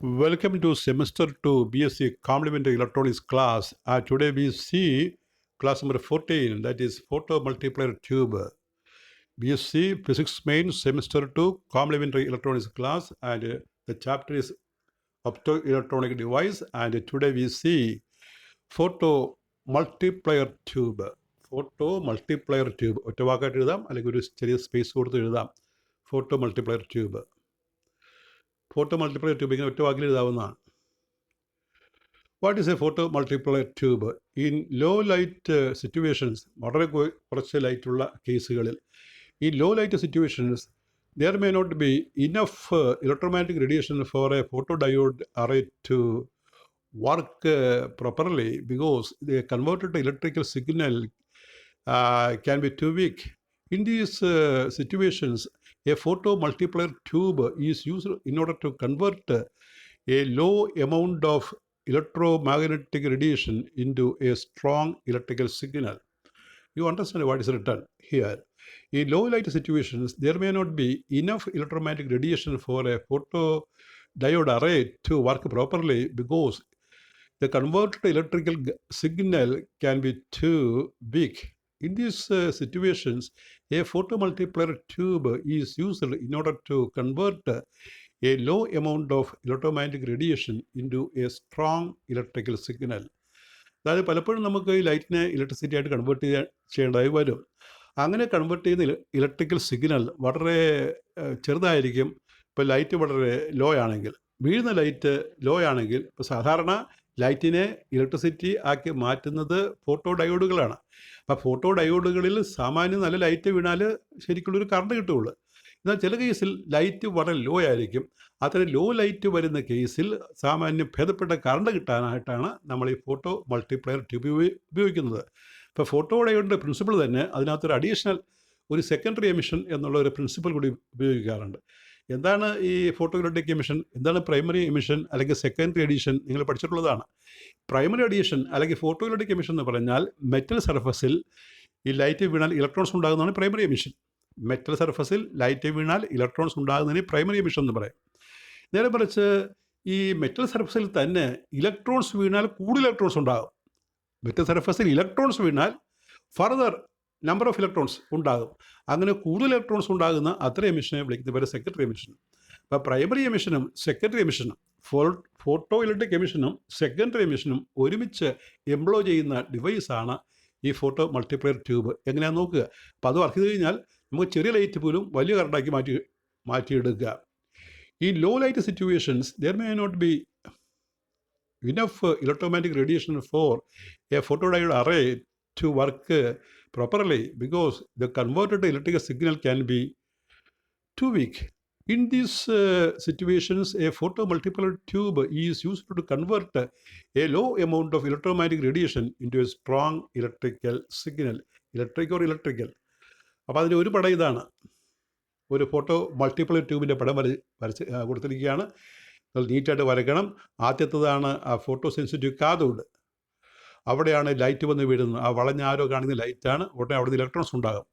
Welcome to semester 2 BSc Complementary Electronics class. Today we see class number 14, that is photo multiplier tube. BSc Physics Main semester 2 Complementary Electronics class, and the chapter is optoelectronic device, and today we see photo multiplier tube. Photo multiplier tube ഒറ്റ വാക്കായിട്ട് എഴുതാം, അല്ലെങ്കിൽ ഒരു ചെറിയ space കൊടുത്ത് എഴുതാം. Photo multiplier tube. Photo multiplier tube ഇങ്ങനെ ഒറ്റ വാക്കിൽ എഴുതാവുന്നതാണ്. What is a photo multiplier tube? In low light situations, വളരെ കുറച്ച് ലൈറ്റുള്ള കേസുകളിൽ, ഈ low light situations there may not be enough electromagnetic radiation for a photodiode array to work properly, because the converted electrical signal can be too weak. In these situations, a photo multiplier tube is used in order to convert a low amount of electromagnetic radiation into a strong electrical signal. You understand what is written here? In low light situations, there may not be enough electromagnetic radiation for a photodiode array to work properly, because the converted electrical signal can be too weak. In these situations, a photomultiplier tube is used in order to convert a low amount of electromagnetic radiation into a strong electrical signal. അതായത് പലപ്പോഴും നമുക്ക് ഈ ലൈറ്റിനെ electricity ആയിട്ട് convert ചെയ്യേണ്ടതായി വരും. അങ്ങനെ convert ചെയ്യുന്ന electrical signal വളരെ ചെറുതായിരിക്കും. ഇപ്പോൾ ലൈറ്റ് വളരെ ലോ ആണെങ്കിൽ, വീഴുന്ന ലൈറ്റ് ലോ ആണെങ്കിൽ, ഇപ്പോൾ സാധാരണ ലൈറ്റിനെ ഇലക്ട്രിസിറ്റി ആക്കി മാറ്റുന്നത് ഫോട്ടോ ഡയോഡുകളാണ്. അപ്പോൾ ഫോട്ടോ ഡയോഡുകളിൽ സാമാന്യം നല്ല ലൈറ്റ് വീണാൽ ശരിക്കുള്ളൊരു കറണ്ട് കിട്ടുകയുള്ളൂ. എന്നാൽ ചില കേസിൽ ലൈറ്റ് വളരെ ലോ ആയിരിക്കും. അത്തരം ലോ ലൈറ്റ് വരുന്ന കേസിൽ സാമാന്യം ഭേദപ്പെട്ട കറണ്ട് കിട്ടാനായിട്ടാണ് നമ്മൾ ഈ ഫോട്ടോ മൾട്ടിപ്ലയർ ട്യൂബ് ഉപയോഗിക്കുന്നത്. ഇപ്പോൾ ഫോട്ടോ ഡയോഡിൻ്റെ പ്രിൻസിപ്പിൾ തന്നെ അതിനകത്തൊരു അഡീഷണൽ ഒരു സെക്കൻഡറി എമിഷൻ എന്നുള്ള ഒരു പ്രിൻസിപ്പിൾ കൂടി ഉപയോഗിക്കാറുണ്ട്. എന്താണ് ഈ ഫോട്ടോ ഇലക്ട്രിക് എമിഷൻ, എന്താണ് പ്രൈമറി എമിഷൻ അല്ലെങ്കിൽ സെക്കൻഡറി എഡിഷൻ, നിങ്ങൾ പഠിച്ചിട്ടുള്ളതാണ്. പ്രൈമറി എഡിഷൻ അല്ലെങ്കിൽ ഫോട്ടോ ഇലക്ട്രിക് എമിഷൻ എന്ന് പറഞ്ഞാൽ മെറ്റൽ സർഫസിൽ ഈ ലൈറ്റ് വീണാൽ ഇലക്ട്രോൺസ് ഉണ്ടാകുന്നതാണ് പ്രൈമറി എമിഷൻ. മെറ്റൽ സർഫസിൽ ലൈറ്റ് വീണാൽ ഇലക്ട്രോൺസ് ഉണ്ടാകുന്നതിന് പ്രൈമറി എമിഷൻ എന്ന് പറയും. നേരെ മറിച്ച് ഈ മെറ്റൽ സർഫസിൽ തന്നെ ഇലക്ട്രോൺസ് വീണാൽ കൂടുതൽ ഇലക്ട്രോൺസ് ഉണ്ടാകും. മെറ്റൽ സർഫസിൽ ഇലക്ട്രോൺസ് വീണാൽ ഫർദർ നമ്പർ ഓഫ് ഇലക്ട്രോൺസ് ഉണ്ടാകും. അങ്ങനെ കൂടുതൽ ഇലക്ട്രോൺസ് ഉണ്ടാകുന്ന അത്ര എമിഷനെ വിളിക്കുന്ന പേര് സെക്കൻഡറി എമിഷൻ. അപ്പോൾ പ്രൈമറി എമിഷനും സെക്കൻഡറി എമിഷനും ഫോട്ടോ ഇലക്ട്രിക് എമിഷനും സെക്കൻഡറി എമിഷനും ഒരുമിച്ച് എംപ്ലോയ് ചെയ്യുന്ന ഡിവൈസാണ് ഈ ഫോട്ടോ മൾട്ടിപ്ലയർ ട്യൂബ്. എങ്ങനെയാണെന്ന് നോക്കുക. അപ്പോൾ അത് വർക്ക് ചെയ്ത് കഴിഞ്ഞാൽ നമുക്ക് ചെറിയ ലൈറ്റ് പോലും വലിയ കറണ്ടാക്കി മാറ്റിയെടുക്കുക. ഈ low light situations there may not be enough electromagnetic radiation for a photodiode array to work properly, because the converted electrical signal can be too weak. In these situations, a photomultiplier tube is used to convert a low amount of electromagnetic radiation into a strong electrical signal. Electric or electrical. അപ്പോൾ അതിൻ്റെ ഒരു പടം ഇതാണ്. ഒരു photo multiplier ട്യൂബിൻ്റെ പടം വരച്ച് കൊടുത്തിരിക്കുകയാണ്. അത് നീറ്റായിട്ട് വരയ്ക്കണം. ആദ്യത്തേതാണ് ആ ഫോട്ടോ സെൻസിറ്റീവ് കാഥോഡ്. അവിടെയാണ് ലൈറ്റ് വന്ന് വീഴുന്നത്. ആ വളഞ്ഞ ആരോ കാണുന്ന ലൈറ്റാണ്. ഉടനെ അവിടെ നിന്ന് ഇലക്ട്രോൺസ് ഉണ്ടാകും.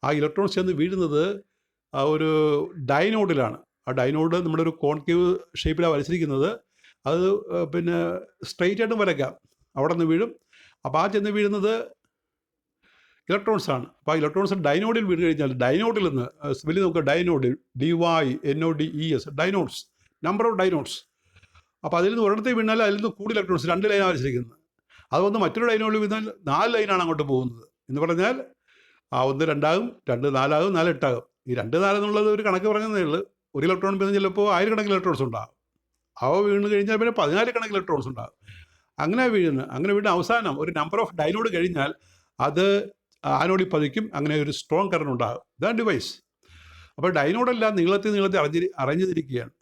ആ ഇലക്ട്രോൺസ് ചെന്ന് വീഴുന്നത് ആ ഒരു ഡൈനോഡിലാണ്. ആ ഡൈനോഡ് നമ്മുടെ ഒരു കോൺകേവ് ഷേപ്പിലാണ് വരച്ചിരിക്കുന്നത്. അത് പിന്നെ സ്ട്രെയിറ്റ് ആയിട്ട് വരയ്ക്കാം. അവിടെ നിന്ന് വീഴും. അപ്പോൾ ആ ചെന്ന് വീഴുന്നത് ഇലക്ട്രോൺസ് ആണ്. അപ്പോൾ ആ ഇലക്ട്രോൺസ് ഡൈനോഡിൽ വീണ് കഴിഞ്ഞാൽ ഡൈനോഡിൽ നിന്ന് സ്പെല്ലിൽ നമുക്ക് ഡൈനോഡിൽ DYNODES ഡൈനോഡ്സ്, നമ്പർ ഓഫ് ഡൈനോഡ്സ്. അപ്പോൾ അതിൽ നിന്ന് ഒരിടത്തെ വീണാൽ അതിൽ നിന്ന് കൂടുതൽ ഇലക്ട്രോൺസ് 2 ലൈനാണ് വരച്ചിരിക്കുന്നത്. അതുകൊണ്ട് മറ്റൊരു ഡൈനോഡിൽ വീണാൽ 4 ലൈനാണ് അങ്ങോട്ട് പോകുന്നത്. എന്ന് പറഞ്ഞാൽ 1 2 ആകും, 2 4 ആകും, 4 8 ആകും. ഈ 2 4 എന്നുള്ളത് ഒരു കണക്ക് പറഞ്ഞതേ ഉള്ളൂ. ഒരു ഇലക്ട്രോൺ വീണ് ചിലപ്പോൾ 1000 കണക്കിന് ഇലക്ട്രോൺസ് ഉണ്ടാകും. അവ വീണ് കഴിഞ്ഞാൽ പിന്നെ 14 കണക്കിന് ഇലക്ട്രോൺസ് ഉണ്ടാകും. അങ്ങനെ വീഴുന്ന അവസാനം ഒരു നമ്പർ ഓഫ് ഡൈനോഡ് കഴിഞ്ഞാൽ അത് ആനോഡിൽ പതിക്കും. അങ്ങനെ ഒരു സ്ട്രോങ് കറണ്ട് ഉണ്ടാകും. ഇതാണ് ഡിവൈസ്. അപ്പോൾ ഡൈനോഡെല്ലാം നീളത്തിൽ അറിഞ്ഞിരിക്കുകയാണ്.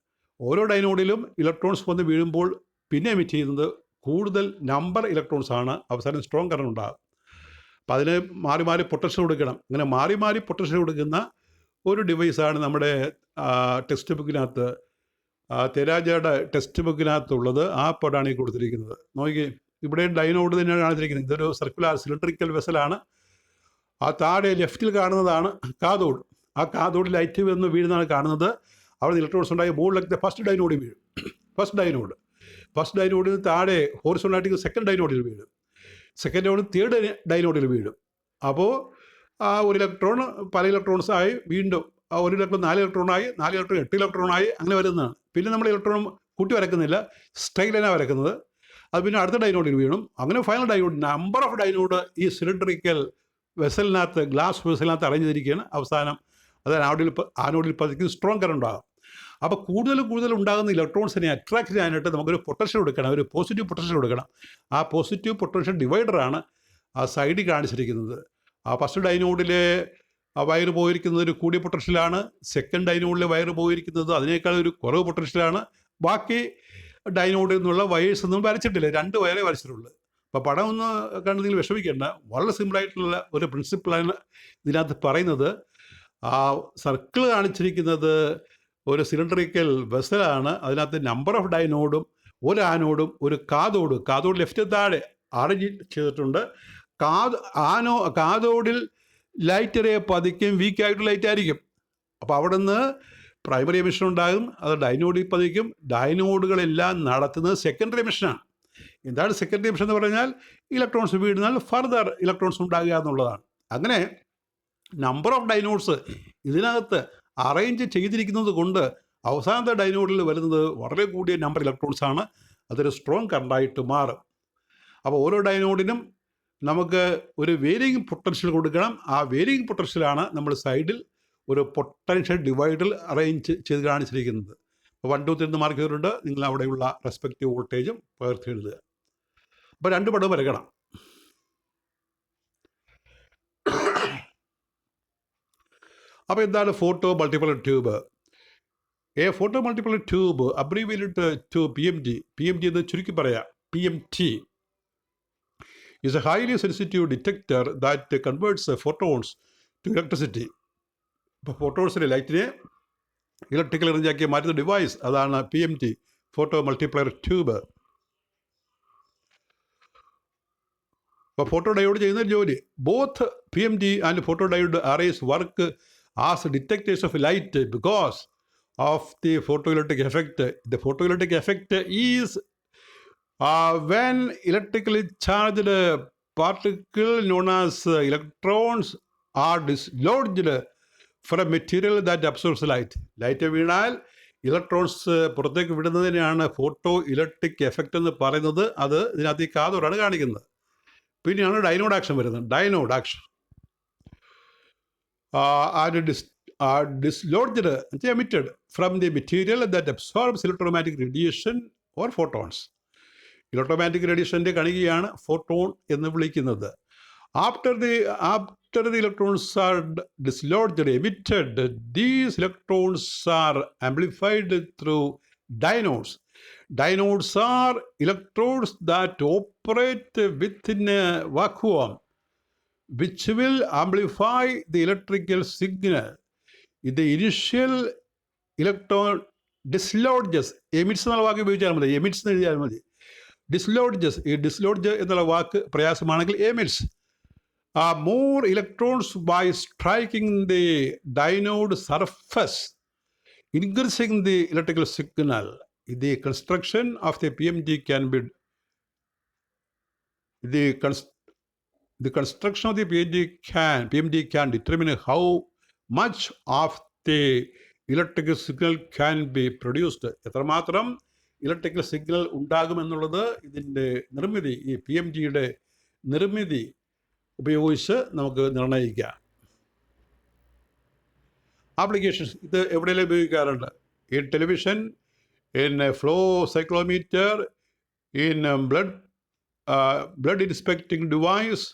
ഓരോ ഡൈനോഡിലും ഇലക്ട്രോൺസ് വന്ന് വീഴുമ്പോൾ പിന്നെ എമിറ്റ് ചെയ്യുന്നത് കൂടുതൽ നമ്പർ ഇലക്ട്രോൺസ് ആണ്. അവസാനം സ്ട്രോങ് കറണ്ട് ഉണ്ടാകും. അപ്പോൾ അതിന് മാറി മാറി പൊട്ടൻഷ്യൽ കൊടുക്കണം. അങ്ങനെ മാറി മാറി പൊട്ടൻഷ്യൽ കൊടുക്കുന്ന ഒരു ഡിവൈസാണ് നമ്മുടെ ടെക്സ്റ്റ് ബുക്കിനകത്ത്, തെരാജയുടെ ടെക്സ്റ്റ് ബുക്കിനകത്തുള്ളത്. ആ പടാണ് ഈ കൊടുത്തിരിക്കുന്നത്. നോക്കി, ഇവിടെ ഡൈനോഡ് തന്നെയാണ് കാണിച്ചിരിക്കുന്നത്. ഇതൊരു സർക്കുലർ സിലിണ്ടറിക്കൽ വെസലാണ്. ആ താഴെ ലെഫ്റ്റിൽ കാണുന്നതാണ് കാഥോഡ്. ആ കാഥോഡ് ലൈറ്റ് വന്ന് വീഴുന്നതാണ് കാണുന്നത്. അവിടെ ഇലക്ട്രോൺസ് ഉണ്ടായി മുകളിലത്തെ ഫസ്റ്റ് ഡൈനോഡിൽ വീഴും. ഫസ്റ്റ് ഡൈനോഡിന് താഴെ ഹോറിസോണ്ടായിട്ട് സെക്കൻഡ് ഡൈനോഡിൽ വീഴും, സെക്കൻഡ് ഡൈനോഡ് തേർഡ് ഡൈനോഡിൽ വീഴും. അപ്പോൾ ആ ഒരു ഇലക്ട്രോൺ പല ഇലക്ട്രോൺസായി വീണ്ടും ഒരു ഇലക്ട്രോൺ 4 ഇലക്ട്രോണായി, 4 ഇലക്ട്രോൺ 8 ഇലക്ട്രോണായി അങ്ങനെ വരുന്നതാണ്. പിന്നെ നമ്മൾ ഇലക്ട്രോൺ കൂട്ടി വരക്കുന്നില്ല, സ്ട്രെയിറ്റ് ലൈനാണ് വരക്കുന്നത്. അത് പിന്നെ അടുത്ത ഡൈനോഡിൽ വീണും. അങ്ങനെ final dynode, number of dynode ഈ സിലിണ്ടറിക്കൽ വെസലിനകത്ത്, ഗ്ലാസ് വെസലിനകത്ത് അടഞ്ഞിരിക്കുകയാണ്. അവസാനം അത് ആനോഡിൽ പതിക്കുന്ന സ്ട്രോങ് കറണ്ട് ആകും. അപ്പോൾ കൂടുതൽ ഉണ്ടാകുന്ന ഇലക്ട്രോൺസിനെ അട്രാക്ട് ചെയ്യാനായിട്ട് നമുക്കൊരു പൊട്ടൻഷ്യൽ കൊടുക്കണം, ഒരു പോസിറ്റീവ് പൊട്ടൻഷ്യൽ കൊടുക്കണം. ആ പോസിറ്റീവ് പൊട്ടൻഷ്യൽ ഡിവൈഡറാണ് ആ സൈഡിൽ കാണിച്ചിരിക്കുന്നത്. ആ ഫസ്റ്റ് ഡൈനോഡിലെ ആ വയറ് പോയിരിക്കുന്നത് ഒരു കൂടിയ പൊട്ടൻഷ്യലാണ്, സെക്കൻഡ് ഡൈനോഡിലെ വയറ് പോയിരിക്കുന്നത് അതിനേക്കാൾ ഒരു കുറവ് പൊട്ടൻഷ്യലാണ്. ബാക്കി ഡൈനോഡിൽ നിന്നുള്ള വയേഴ്സ് ഒന്നും വരച്ചിട്ടില്ല, 2 വയറേ വരച്ചിട്ടുള്ളൂ. അപ്പോൾ പടം ഒന്ന് കണ്ട് നിങ്ങൾ വിഷമിക്കേണ്ട, വളരെ സിമ്പിളായിട്ടുള്ള ഒരു പ്രിൻസിപ്പിളാണ് ഇതിനകത്ത് പറയുന്നത്. ആ സർക്കിൾ കാണിച്ചിരിക്കുന്നത് ഒരു സിലിണ്ടറിക്കൽ വെസലാണ്. അതിനകത്ത് നമ്പർ ഓഫ് ഡൈനോഡും ഒരു ആനോഡും ഒരു കാതോഡ് ലെഫ്റ്റ് താഴെ അറേഞ്ച് ചെയ്തിട്ടുണ്ട്. കാതോഡിൽ ലൈറ്ററെ പതിക്കും, വീക്കായിട്ട് ലൈറ്റ് ആയിരിക്കും. അപ്പോൾ അവിടെ നിന്ന് പ്രൈമറി എമിഷൻ ഉണ്ടാകും, അത് ഡൈനോഡിൽ പതിക്കും. ഡൈനോഡുകളെല്ലാം നടത്തുന്നത് സെക്കൻഡറി എമിഷനാണ്. എന്താണ് സെക്കൻഡറി എമിഷൻ എന്ന് പറഞ്ഞാൽ? ഇലക്ട്രോൺസ് വീഴുന്നാൽ ഫർദർ ഇലക്ട്രോൺസ് ഉണ്ടാകുക എന്നുള്ളതാണ്. അങ്ങനെ നമ്പർ ഓഫ് ഡൈനോഡ്സ് ഇതിനകത്ത് അറേഞ്ച് ചെയ്തിരിക്കുന്നത് കൊണ്ട് അവസാനത്തെ ഡൈനോഡിൽ വരുന്നത് വളരെ കൂടിയ നമ്പർ ഇലക്ട്രോൺസാണ്. അതൊരു സ്ട്രോങ് കറണ്ടായിട്ട് മാറും. അപ്പോൾ ഓരോ ഡൈനോഡിനും നമുക്ക് ഒരു വേരിയിങ് പൊട്ടൻഷ്യൽ കൊടുക്കണം. ആ വേരിയിങ് പൊട്ടൻഷ്യലാണ് നമ്മൾ സൈഡിൽ ഒരു പൊട്ടൻഷ്യൽ ഡിവൈഡർ അറേഞ്ച് ചെയ്ത് കാണിച്ചിരിക്കുന്നത്. അപ്പോൾ 1, 2, 3 മാർക്ക് ചെയ്തിട്ടുണ്ട്. നിങ്ങൾ അവിടെയുള്ള റെസ്പെക്റ്റീവ് വോൾട്ടേജും പകർത്തി എഴുതുക. അപ്പോൾ 2 പടം വരയ്ക്കണം. അപ്പോൾ എന്താണ് photo multiplier tube? A photo multiplier tube abbreviated to PMT. PMT എന്ന് ചുരുക്കി പറയാം, PMT is a highly sensitive detector that converts photons to electricity. ഇപ്പോൾ ഫോട്ടോൺസിലെ ലൈറ്റിനെ ഇലക്ട്രിക്കൽ എനർജിയാക്കി മാറ്റുന്ന ഡിവൈസ് അതാണ് PMT, ഫോട്ടോ മൾട്ടിപ്ലയർ ട്യൂബ്. അപ്പോൾ ഫോട്ടോ ഡയോഡ് ചെയ്യുന്ന ജോലി, both PMT and photo diode arrays work as detectors of light because of the photoelectric effect. The photoelectric effect is when electrically charged particles known as electrons are dislodged from material that absorbs light. Light വീണാൽ electrons പുറത്തേക്ക് വിടുന്നതിനെയാണ് photo electric effect എന്ന് പറയുന്നത്. അത് ഇതിനകത്ത് ഈ കാതോടാണ് കാണിക്കുന്നത്. പിന്നെയാണ് dynode action വരുന്നത്. Dynode action dislodged, emitted from the material that absorbs electromagnetic radiation or photons. Electromagnetic റേഡിയേഷൻ്റെ കണികയാണ് ഫോട്ടോൺ എന്ന് വിളിക്കുന്നത്. After the electrons are dislodged, emitted, these electrons are amplified through dynodes. Dynodes are electrodes that operate within a vacuum which will amplify the electrical signal. The initial electron dislodges, emits എന്നുള്ള വാക്ക് ഉപയോഗിച്ചാൽ മതി, emits എന്ന് എഴുതിയാൽ മതി. Dislodges, ഈ ഡിസ്ലോഡ്ജ് എന്നുള്ള വാക്ക് പ്രയാസമാണെങ്കിൽ emits more electrons by striking the dynode surface, increasing the electrical signal. The construction of the PMT can be the construction of the PMT can determine how much of the electrical signal can be produced. എത്രമാത്രം electrical signal ഉണ്ടാകുമെന്നുള്ളത് ഇതിൻ്റെ നിർമ്മിതി, ഈ PMTയുടെ നിർമ്മിതി ഉപയോഗിച്ച് നമുക്ക് നിർണ്ണയിക്കാം. Applications ഇത് എവിടെയെല്ലാം ഉപയോഗിക്കാറുണ്ട്? In television, in flow cyclometer, in blood inspecting device,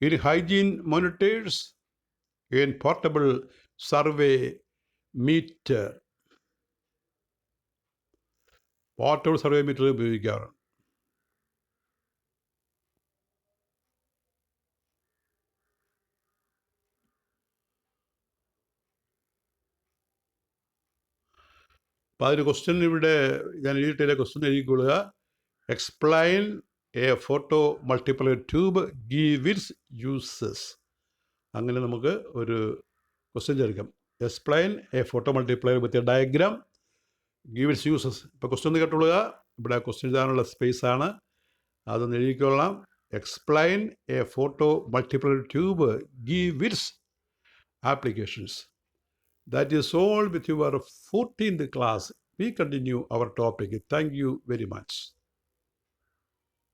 in hygiene monitors, in portable survey meter. Portable survey meter ഉപയോഗിക്കാറുണ്ട്. അപ്പോൾ അതിന് ക്വസ്റ്റ്യൻ ഇവിടെ ഞാൻ എഴുതിയിട്ടില്ല, ക്വസ്റ്റ്യൻ എഴുതിക്കൊള്ളുക. Explain a photo multiplier tube, give its uses. അങ്ങനെ നമുക്ക് ഒരു ക്വസ്റ്റ്യൻ ചേർക്കാം. Explain a photo multiplier with a diagram, give its uses. ഇപ്പോൾ ക്വസ്റ്റ്യൻ ഒന്ന് കേട്ടുകൊള്ളുക. ഇവിടെ ക്വസ്റ്റ്യൻ എഴുതാനുള്ള സ്പേസ് ആണ്, അതൊന്ന് എഴുതിക്കൊള്ളാം. Explain a photo multiplier tube, give its applications. That is all with your 14th class. We continue our topic. Thank you very much.